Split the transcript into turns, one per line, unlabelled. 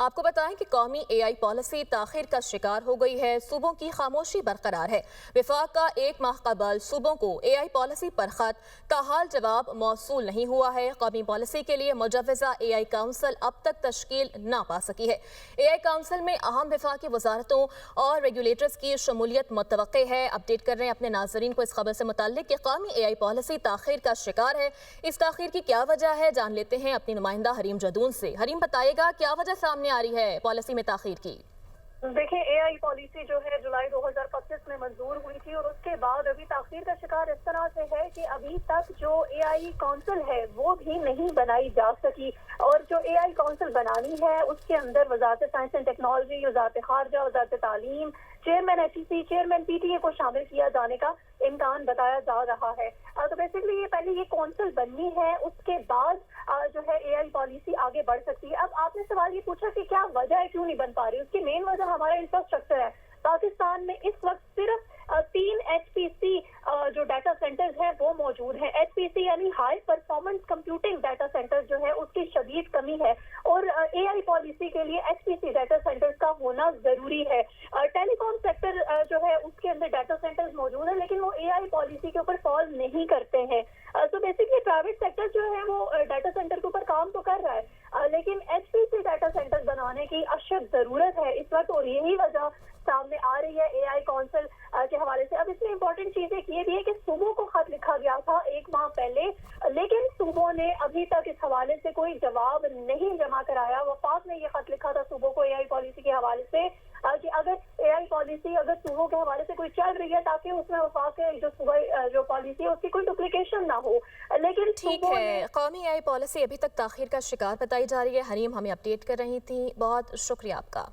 آپ کو بتائیں کہ قومی اے آئی پالیسی تاخیر کا شکار ہو گئی ہے، صوبوں کی خاموشی برقرار ہے۔ وفاق کا ایک ماہ قبل صوبوں کو اے آئی پالیسی پر خط تاحال جواب موصول نہیں ہوا ہے۔ قومی پالیسی کے لیے مجوزہ اے آئی کونسل اب تک تشکیل نہ پا سکی ہے۔ اے آئی کونسل میں اہم وفاقی وزارتوں اور ریگولیٹرز کی شمولیت متوقع ہے۔ اپڈیٹ کر رہے ہیں اپنے ناظرین کو اس خبر سے متعلق کہ قومی اے آئی پالیسی تاخیر کا شکار ہے۔ اس تاخیر کی کیا وجہ ہے، جان لیتے ہیں اپنی نمائندہ حریم جدون سے۔ حریم بتائے گا کیا وجہ سامنے آ رہی ہے پالیسی میں تاخیر کی؟
دیکھیں، اے آئی پالیسی جو ہے جولائی 2025 میں منظور ہوئی تھی اور اس کے بعد ابھی تاخیر کا شکار اس طرح سے ہے کہ ابھی تک جو اے آئی کونسل ہے وہ بھی نہیں بنائی جا سکی، اور جو اے آئی کونسل بنانی ہے اس کے اندر وزارت سائنس اینڈ ٹیکنالوجی، وزارت خارجہ، وزارت تعلیم، chairman H E C, chairman P T A کو شامل کیا جانے کا امکان بتایا جا رہا ہے۔ تو بیسیکلی یہ پہلے یہ کونسل بننی ہے، اس کے بعد جو ہے اے آئی پالیسی آگے بڑھ سکتی ہے۔ اب آپ نے سوال یہ پوچھا کہ کیا وجہ ہے کیوں نہیں بن پا رہی، اس کی مین وجہ ہمارا انفراسٹرکچر ہے۔ پاکستان میں اس وقت صرف 3 ایچ پی سی جو ڈیٹا سینٹرز ہیں وہ موجود ہیں۔ ایچ پی سی یعنی high performance computing data centre جو ہے اس کی شدید کمی ہے، اور اے آئی پالیسی کے لیے ایچ پی سی ڈیٹا سینٹرز کا ہونا ضروری ہے۔ ٹیلی کام سیکٹر جو ہے اس کے اندر ڈیٹا سینٹرز موجود ہیں، لیکن وہ اے آئی پالیسی کے اوپر فال نہیں کرتے ہیں۔ تو بیسکلی پرائیویٹ سیکٹر جو ہے وہ ڈیٹا سینٹر کے اوپر کام تو کر رہا ہے، لیکن ایچ پی سی ڈیٹا سینٹر بنانے کی اشد ضرورت ہے اس وقت، اور یہی وجہ سامنے آ رہی ہے اے آئی کونسل کے حوالے سے۔ اب اس میں امپورٹنٹ چیز ایک یہ بھی ہے کہ صوبوں کو خط لکھا گیا تھا 1 ماہ پہلے، لیکن صوبوں نے ابھی تک اس حوالے سے کوئی جواب نہیں جمع کرایا۔ وفاق نے یہ خط لکھا تھا صوبوں کو اے آئی پالیسی کے حوالے سے کہ اگر اے آئی پالیسی اگر صوبوں کے حوالے سے کوئی چل رہی ہے تاکہ اس میں وفاق کے جو پالیسی ہے اس کی کوئی ڈپلیکیشن نہ ہو، لیکن
ٹھیک ہے، قومی اے آئی پالیسی ابھی تک تاخیر کا شکار بتائی جا رہی ہے۔ حریم ہمیں اپڈیٹ کر رہی تھی، بہت شکریہ آپ کا۔